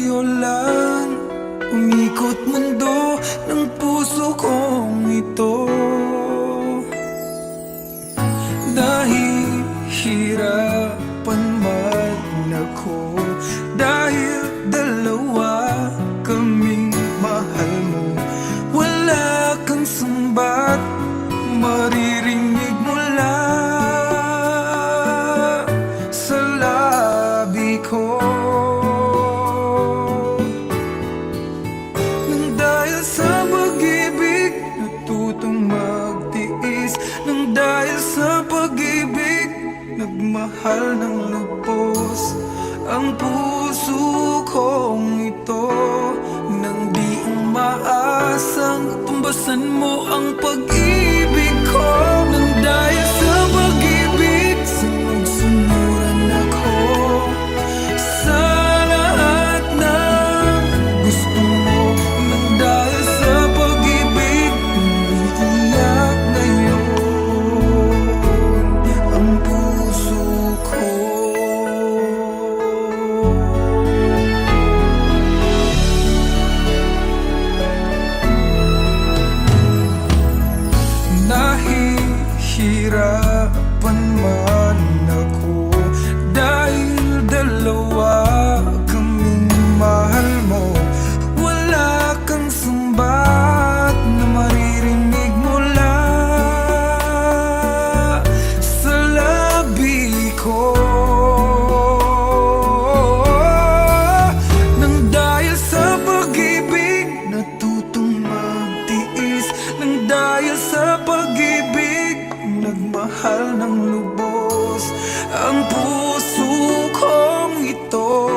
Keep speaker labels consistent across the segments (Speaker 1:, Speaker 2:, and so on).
Speaker 1: sa'yo lang umikot mundo ng puso kong ito. Dahil hirapan man ako, dahil dalawa kaming mahal mo, wala kang sumbat maririnig mula sa labi ko. Nang dahil sa pag-ibig natutong magtiis, nang dahil sa pag-ibig nagmahal ng lubos ang puso kong ito. Nang di umaasang tumbasan mo ang pag-ibig ko. Nang dahil sa pag-ibig sunod-sunuran ako sa lahat ng gusto mo. Nang dahil sa pag-ibig umiiyak ngayon ang puso ko. Nahihirapan man ako dahil dalawa kaming mahal mo, wala kang sumbat na maririnig mula sa labi ko. Nang dahil sa pag-ibig natutong magtiis, nang dahil sa pag-ibig nagmahal ng lubos ang puso kong ito.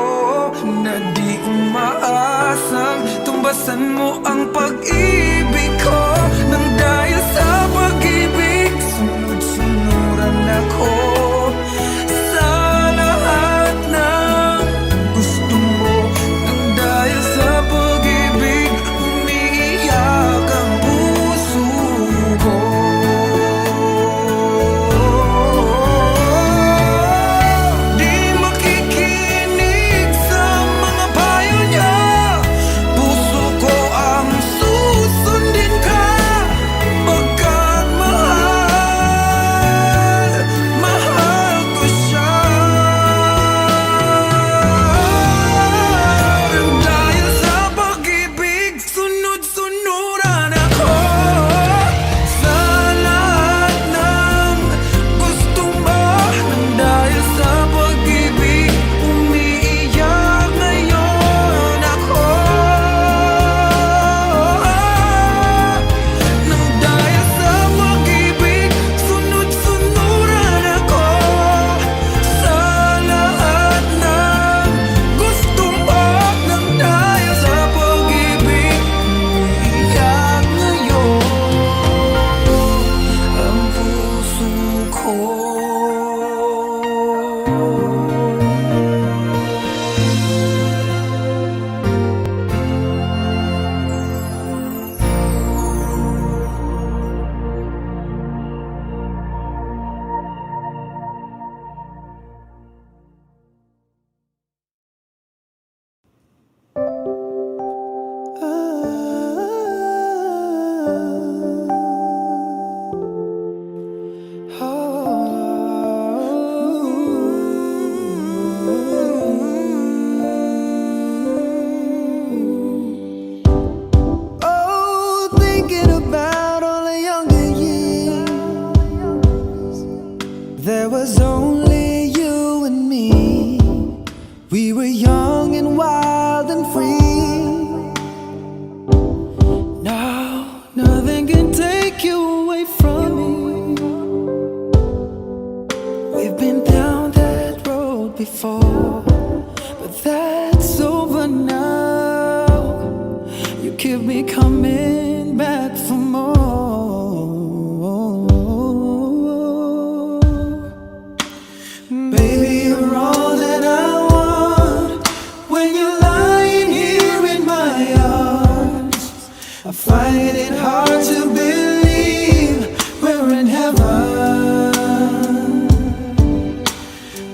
Speaker 1: Na di umaasang tumbasan mo ang pag-ibig ko. Nang dahil sa pag-ibig sunod-sunuran ako sa lahat ng gusto mo. Nang dahil sa pag-ibig umiiyak ang puso ko.
Speaker 2: There was only you and me. We were young and wild and free. Now nothing can take you away from me. We've been down that road before, but that's over now. You keep me coming back for more. Baby, you're all that I want. When you're lying here in my arms, I find it hard to believe we're in heaven.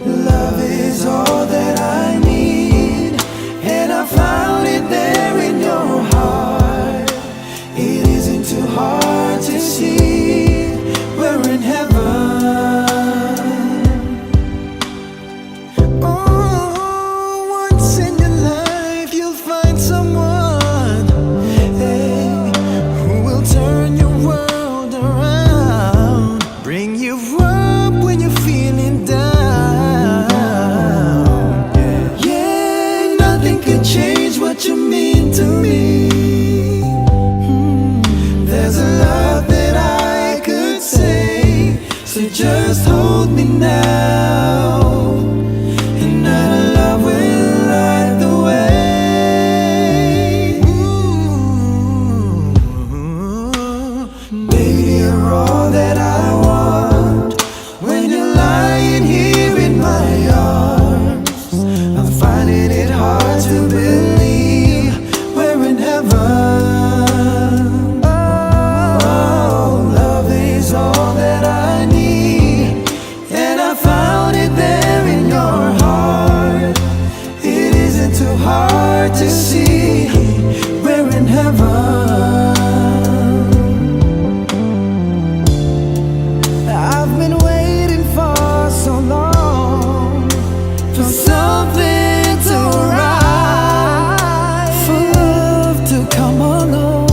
Speaker 2: Love is all that I need, and I find can change what you mean to me. There's a love that I could say, so just hold me now, and our love will light the way. Baby, you're all that I want. When you're lying here in my arms, I'm finding it hard to believe we're in heaven. Oh, love is all that I need, and I found it there in your heart. It isn't too hard to see we're in heaven. I've been waiting for so long for something to rise, for love to come along.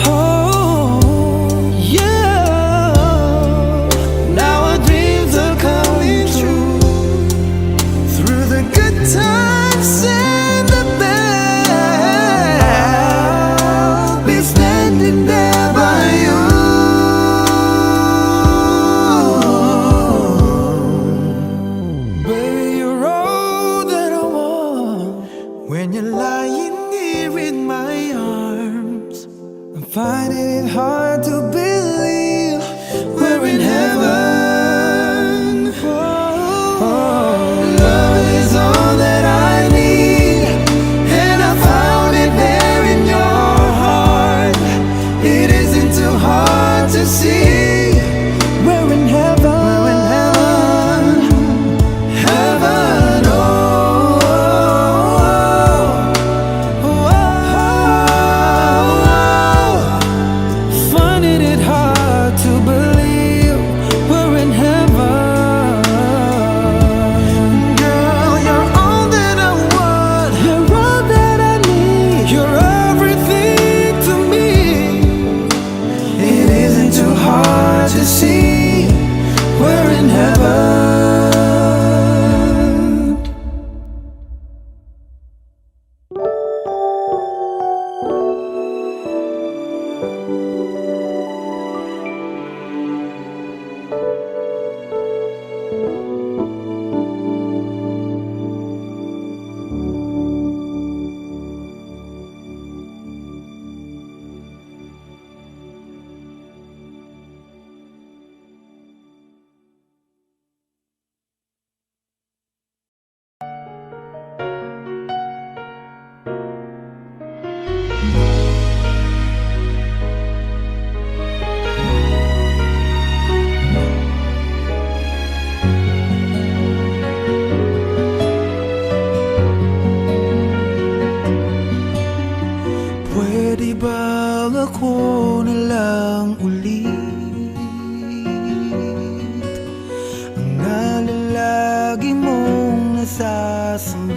Speaker 2: Oh, yeah. Now our dreams are coming true, through the good times and the bad. I'll be standing there by you. Baby, you're all that I want. When you're lying here in my arms, I'm finding it hard to believe we're in heaven. Oh, love is all that I need, and I found it there in your heart. It isn't too hard to see we're in heaven. We're in heaven. Heaven, oh, oh, oh. Finding it hard to believe we're in heaven. Girl, you're all that I want. You're all that I need. You're everything to me. It isn't too hard to see we're in heaven. Pwede bang ako na lang ulit ang nalalagi mong nasasambit?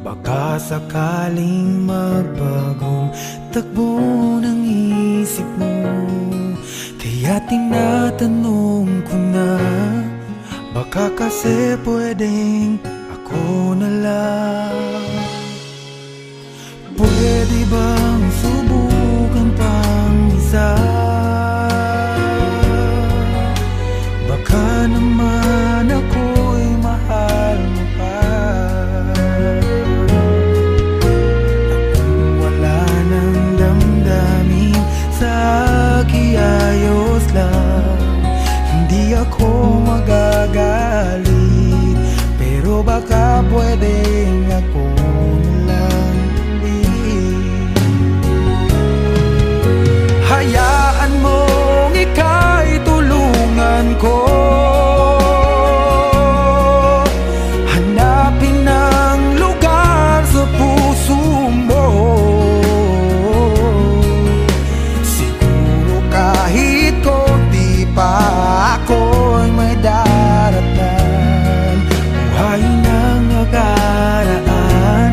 Speaker 2: Baka sakaling magbagong takbo ng isip mo, kaya tinatanong ko na, baka kasi pwedeng ako na lang. Pwede bang subukan pang isa? Baka naman ako'y mahal mo pa. Kung wala nang damdamin sa kiayos lang, hindi ako magagalit, pero baka pwedeng ako na lang. Hayaan mong ika'y tulungan ko, hanapin ang lugar sa puso mo. Siguro kahit konti pa ako'y may daratan, buhay ng nakaraan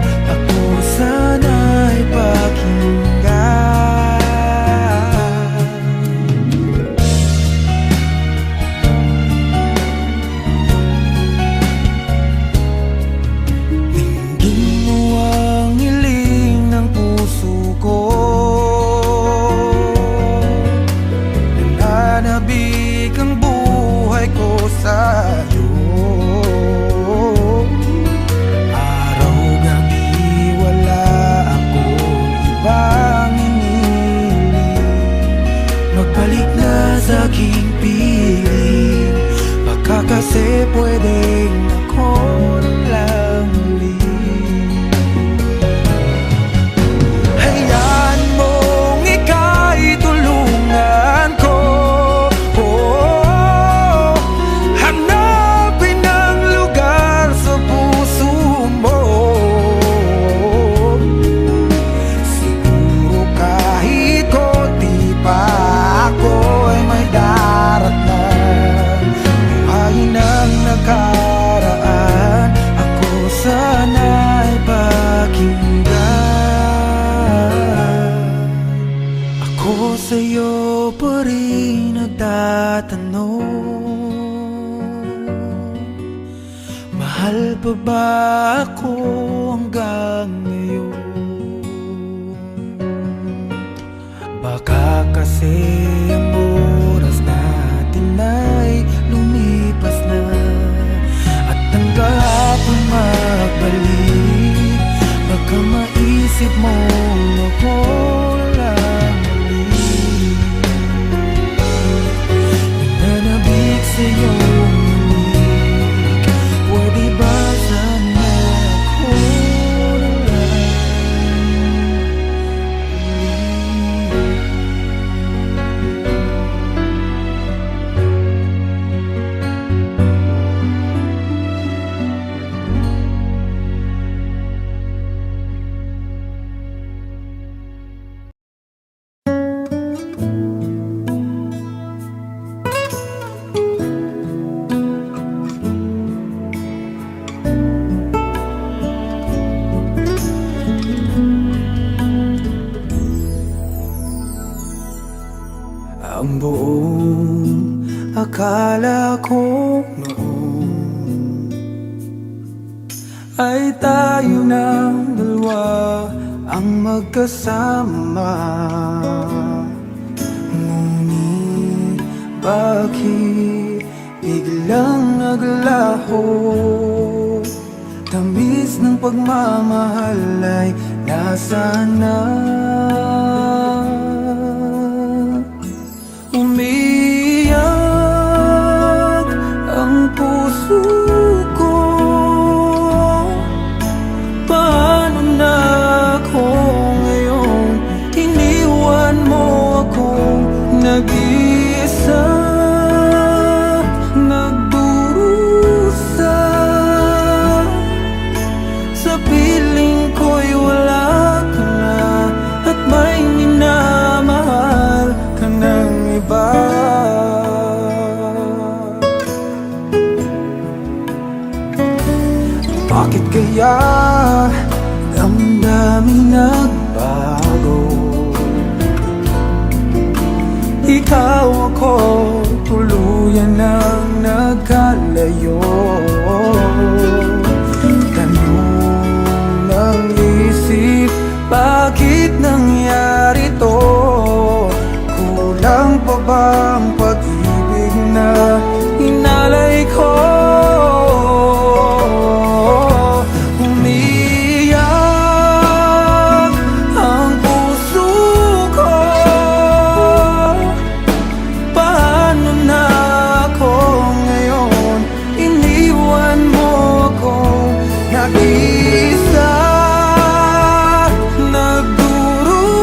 Speaker 2: Mahal pa ba ako hanggang ngayon? Baka kasi ang oras natin ay lumipas na, at ang kahapon magbalik. Baka maisip mo ako lang muli, nananabik sa'yo. Pwede ba sana ako na lang ang buong akala ko noon ay tayo ng dalawa ang magkasama. Ngunit bakit biglang naglaho? Tamis ng pagmamahal ay nasaan na? Umiyak ang puso ko. Paano na ako ngayon? Iniwan mo akong nag-iisa, nagdurusa. Sa piling ko'y wala ka na, at may minamahal ka ng iba. Bakit kaya damdaming nagbago? Ikaw ako tuluyan ng nagkalayo. Tanong ng isip, bakit nangyari to? Kulang pa ba ang pag-ibig na inalay ko? Umiyak ang puso ko. Paano na ako ngayon? Iniwan mo akong nag-iisa, nagdurusa.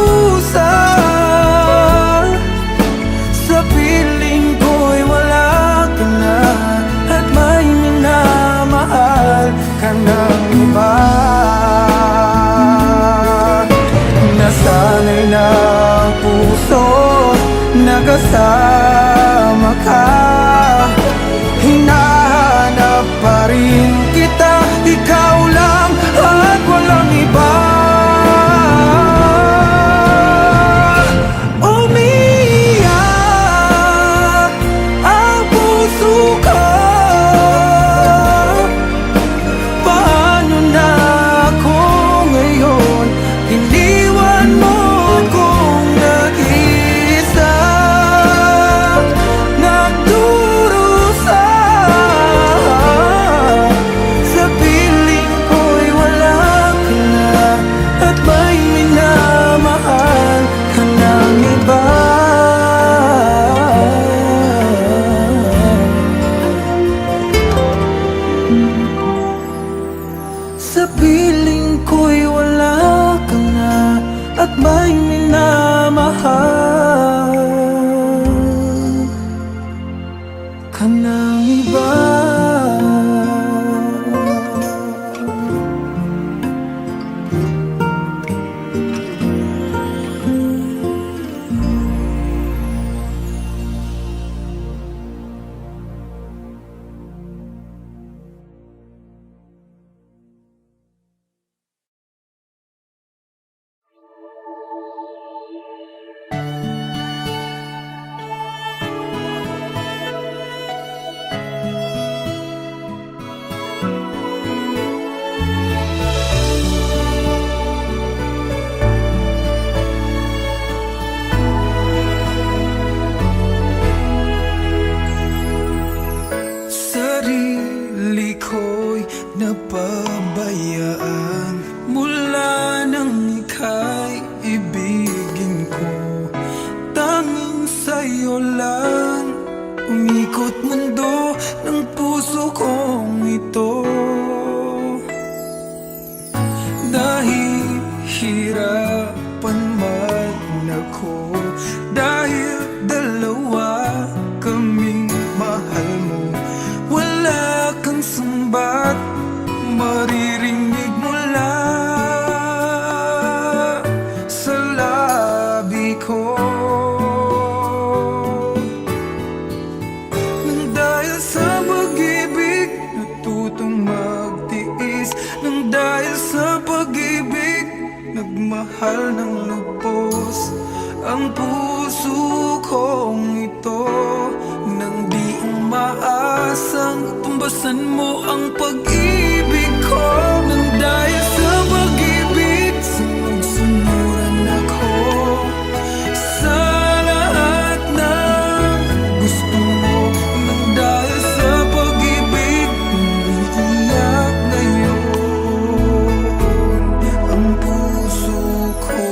Speaker 2: Sa piling ko'y wala ka na, at may minamahal ka ng iba. Nasanay na ang puso, nakasama ka. Hinahanap pa rin kita, ikaw lang at walang iba. Umiyak ang puso ko. Paano na ako ngayon? Iniwan mo akong nag-iisa, nagdurusa. Sa piling ko'y wala ka na, at may minamahal ka ng iba. Sa piling ko'y wala ka na, at may minamahal ka ng iba.
Speaker 1: ako'y napabayaan. Mula nang ika'y ibigin ko, tanging sa'yo lang umikot mundo ng puso kong ito. Dahil hirapan man ako, dahil dalawa kaming mahal mo, wala kang sumbat maririnig mula sa labi ko. Nang dahil sa pag-ibig natutong magtiis, nang dahil sa pag-ibig nagmahal ng lubos ang puso kong ito. Nang di umaasang tumbasan mo ang pag-ibig ko. Nang dahil sa pag-ibig sunod-sunuran ako sa lahat ng gusto mo. Nang dahil sa pag-ibig umiiyak ngayon ang puso ko.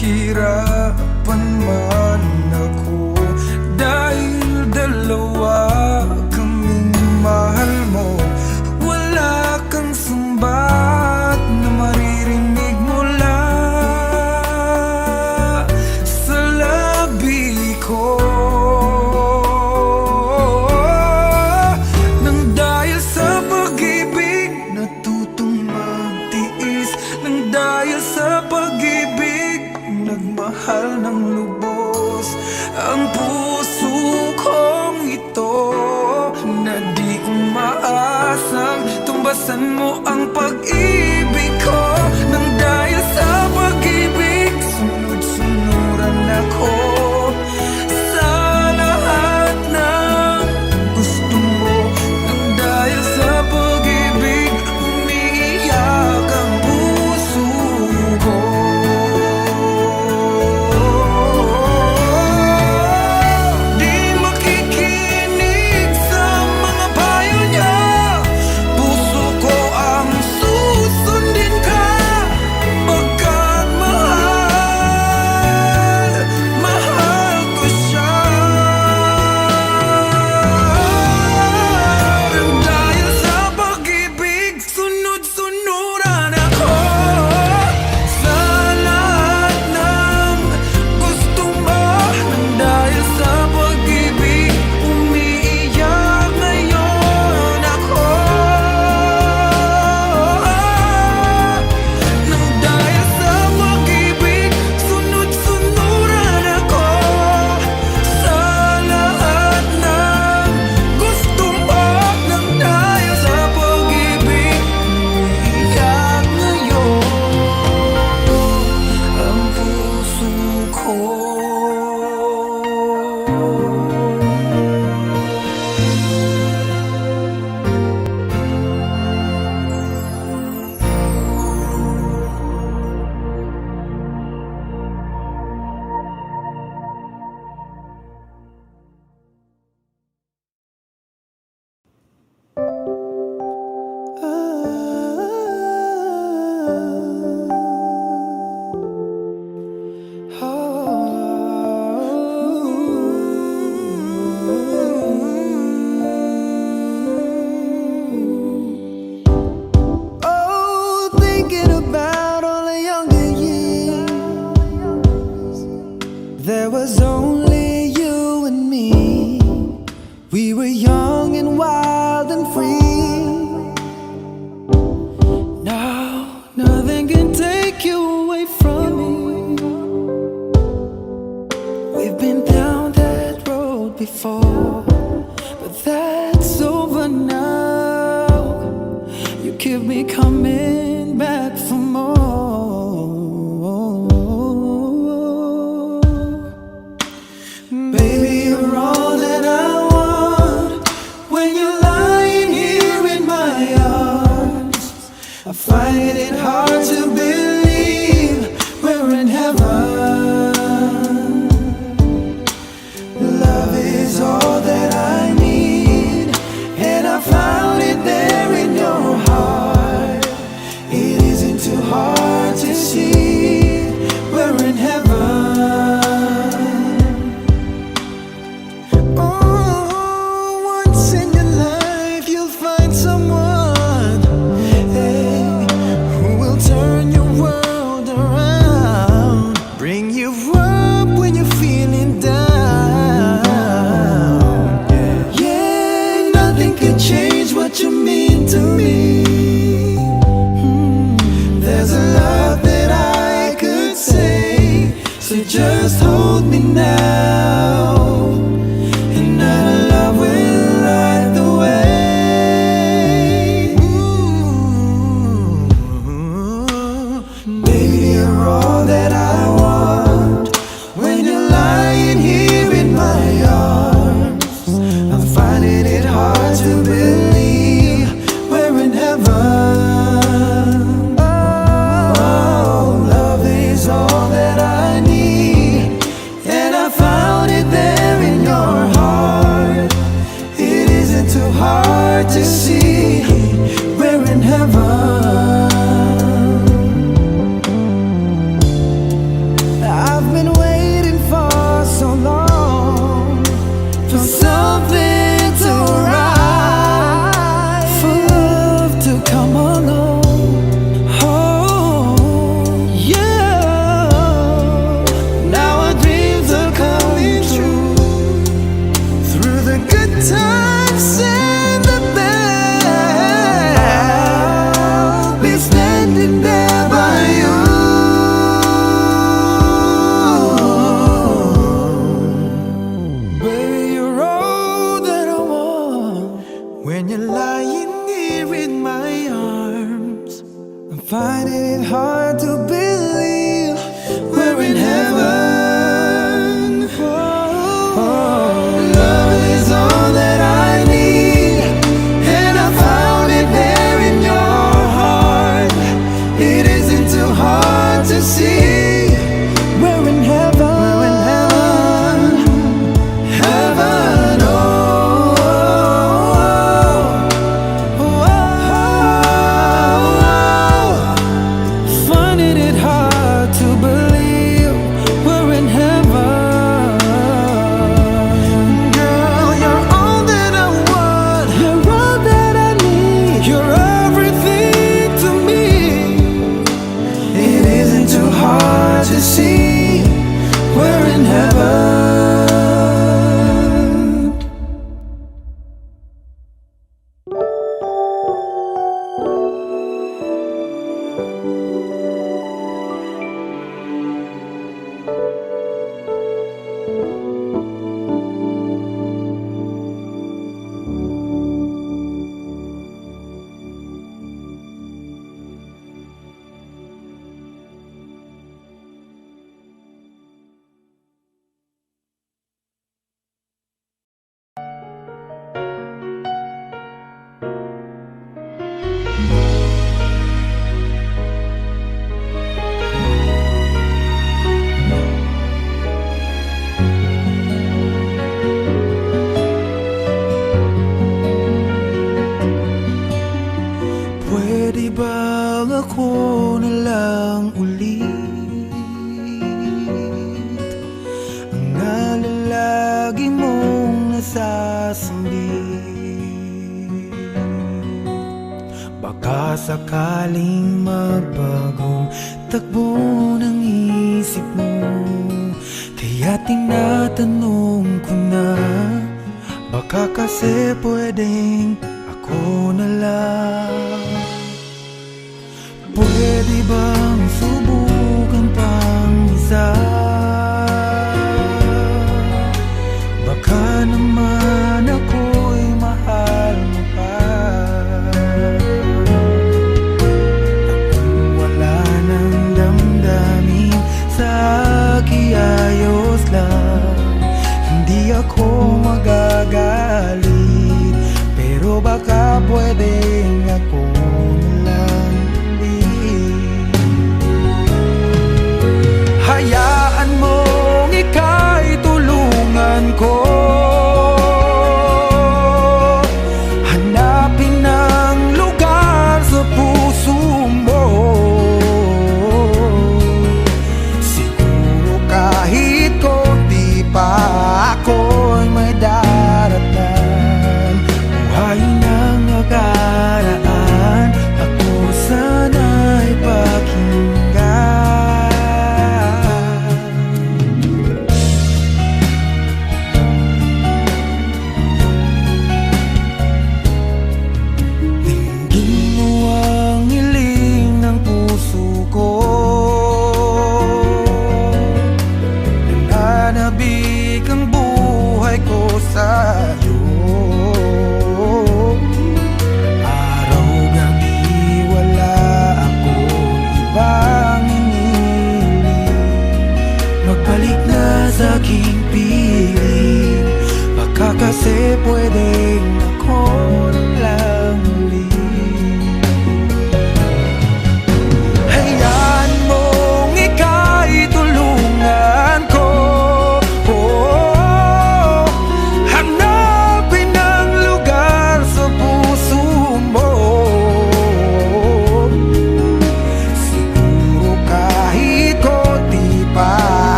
Speaker 1: Nahihirapan man ako, dahil dalawa kaming mahal mo, wala kang sumbat na maririnig mula sa labi ko. Nang dahil sa pag-ibig natutong magtiis, nang dahil sa pag-ibig nagmahal ng lubos ang puso kong ito. Na di umaasang tumbasan mo ang pag-ibig ko. Nang dahil sa pag-ibig sunod-sunuran ako sa lahat ng gusto mo. Nang dahil sa pag-ibig umiiyak ang puso ko. Di makikinig sa mga payo niya, puso ko ang susi.
Speaker 2: just hold me now, and our love will light the way. Baby, you're all that I want. When you're lying here in my arms, I'm finding it hard to believe we're in heaven. Oh, love is all that I need, and I found it there in your heart. It isn't too hard to see we're in heaven. I've been waiting for so long for something to rise, for love to come along. Oh, yeah. Now our dreams are coming true, through the good times and the bad. I'll be standing there by you. Baby, you're all that I want. When you're lying here in my arms, I'm finding it hard to believe we're in heaven. Oh, love is all that I need, and I found it there in your heart. It isn't too hard to see we're in heaven. We're in heaven. Heaven, oh, oh, oh. Finding it hard to believe we're in heaven. Girl, you're all that I want. You're all that I need. You're everything to me. It isn't too hard to see we're in heaven. Pwede bang ako na lang ulit ang nalalagi mong nasasambit? Baka sakaling magbagong takbo ng isip mo, kaya tinatanong ko na, baka kasi pwedeng ako na lang. Pwede bang subukan pang isa? Baka naman ako'y mahal mo pa. Kung wala nang damdamin sa akin, ayos lang, hindi ako magagalit. Pero baka pwedeng ako na lang ulit. Hayaan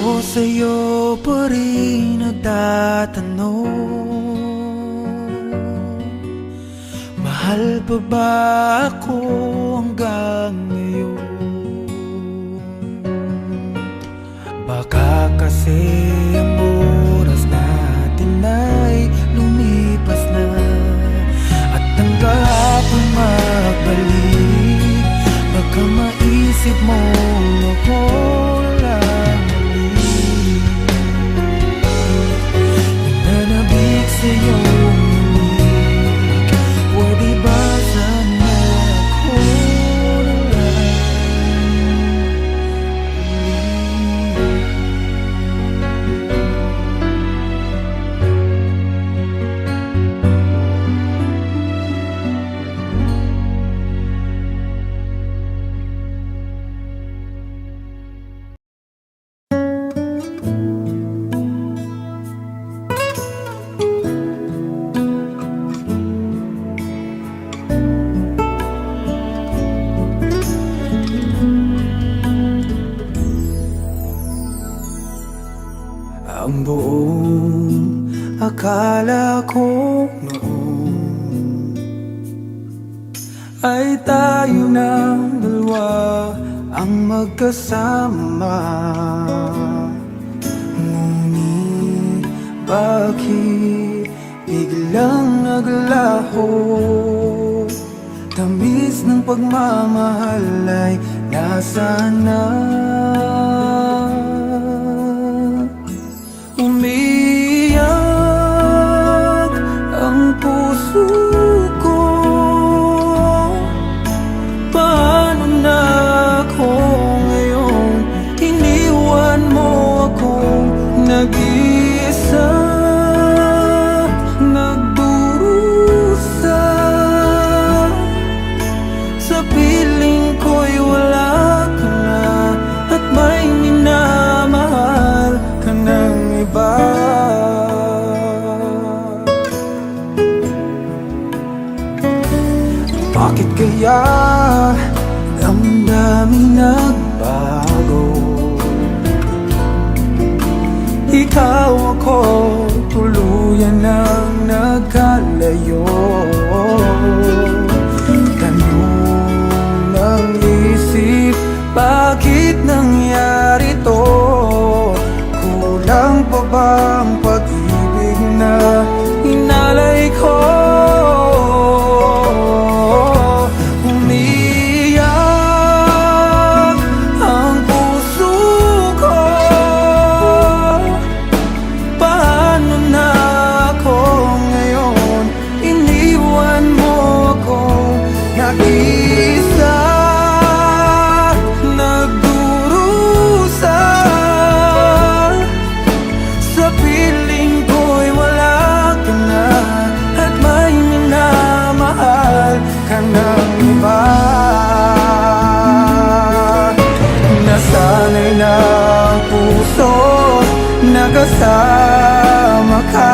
Speaker 1: Ako sa'yo pa rin nagtatanong, mahal pa ba ako hanggang ngayon? Baka kasi ang oras natin ay lumipas na, at ang kahapon magbalik. Baka maisip mo ako lang muli, nananabik sa'yo umilig. Pwede ba sana ako na lang ang buong akala ko noon ay tayo ng dalawa ang magkasama. Ngunit bakit biglang naglaho? Tamis ng pagmamahal ay nasaan na? Umiyak ang puso ko, paano na ako ngayon? Iniwan mo akong nag-iisa, nagdurusa. Sa piling ko'y wala ka na, at may minamahal ka ng iba. Bakit kaya damdamin nagbago? Ikaw ako, tuluyan nang nagkalayo. Tanong ng isip, bakit nangyari to? Kulang pa ba ang pag-ibig na inalay ko? Umiyak ang puso ko, paano na ako ngayon? Iniwan mo akong nag-isa, nagdurusa. Sa piling ko'y wala ka na, at may minamahal ka ng iba. Nasanay na ang puso, nagkasama ka.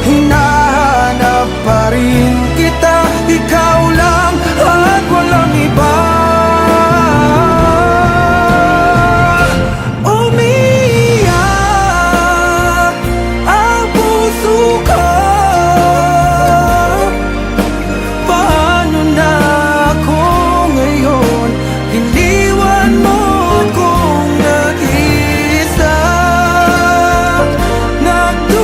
Speaker 1: Hinahanap pa rin kita, ikaw lang at walang iba. Umiyak ang puso ko, paano na ako ngayon? Iniwan mo akong nag-isa, nagdurusa.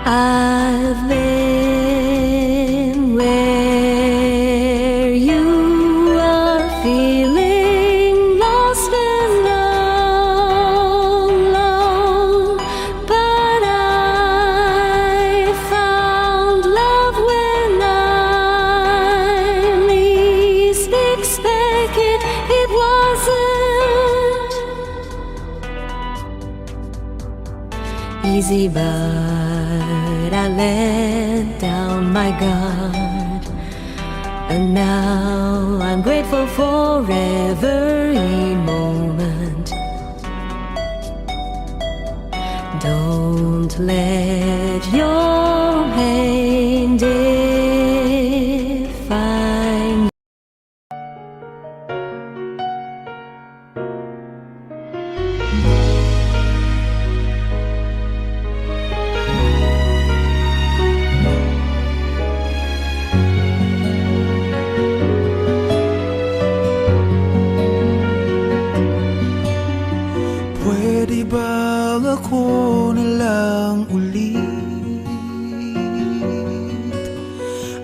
Speaker 3: I've been where you are feeling lost and alone, but I found love when I least expected. It wasn't easy, but I let down my guard, and now I'm grateful for every moment. Don't let your pain define.
Speaker 1: Pwede ba ako na lang ulit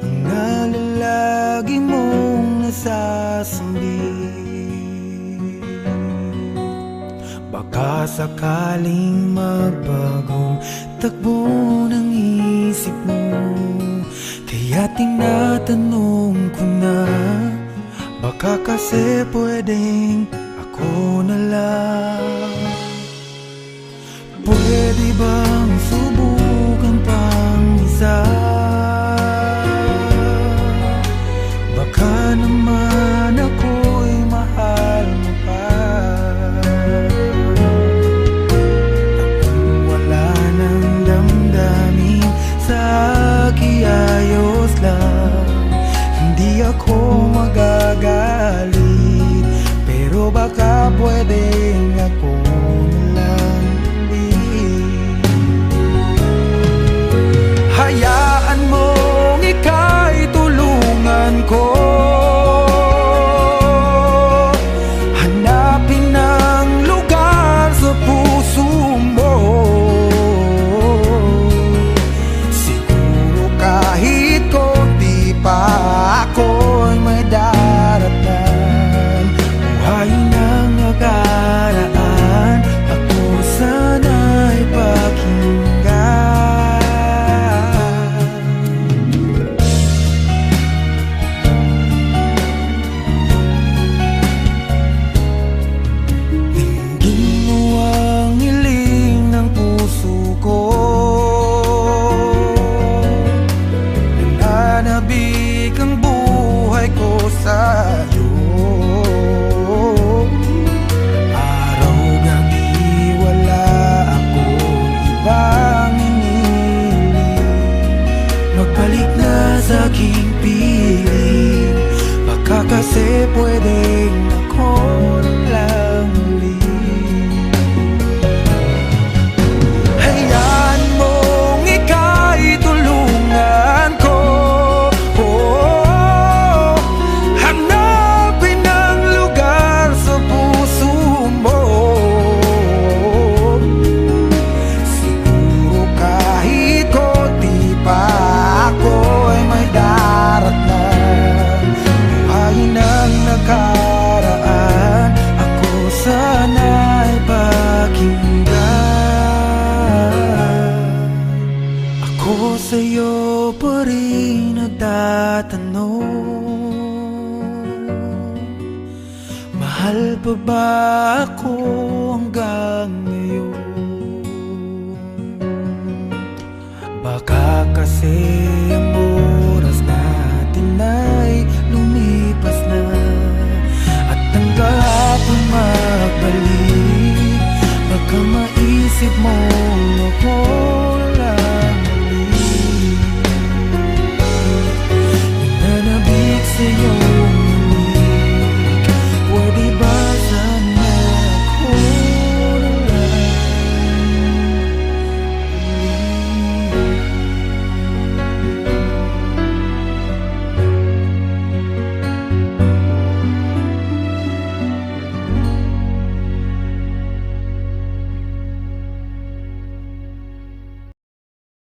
Speaker 1: ang nalalagi mong nasasambit? Baka sakaling magbagong takbo ng isip mo, kaya tinatanong ko na, baka kasi pwedeng ako na lang. Pwede bang subukan pang isa? Baka naman ako'y mahal mo pa. Kung wala nang damdamin sa kiayos lang, hindi ako magagalit, pero baka pwedeng ako na lang ulit. Hayaan mong ika'y tulungan ko, hanapin ang lugar sa puso mo. Siguro kahit konti pa ako'y may daratan. Buhayin ang nakaraan, ako sana'y pakinggan. Dinggin mo ang hiling ng puso ko, nananabik ang buhay ko sa'yo. Araw-gabi wala akong ibang hinihiling, magbalik na sa aking piling. Baka kasi pwedeng ako na lang ulit. Hayaan mong ika'y tulungan ko, oh, hanapin ang lugar sa puso mo. Siguro kahit konti pa ako'y may daratnan. Buhayin ang nakaraan, ako sana'y pakinggan. Ako sa'yo pa rin nagtatanong, mahal pa ba ako?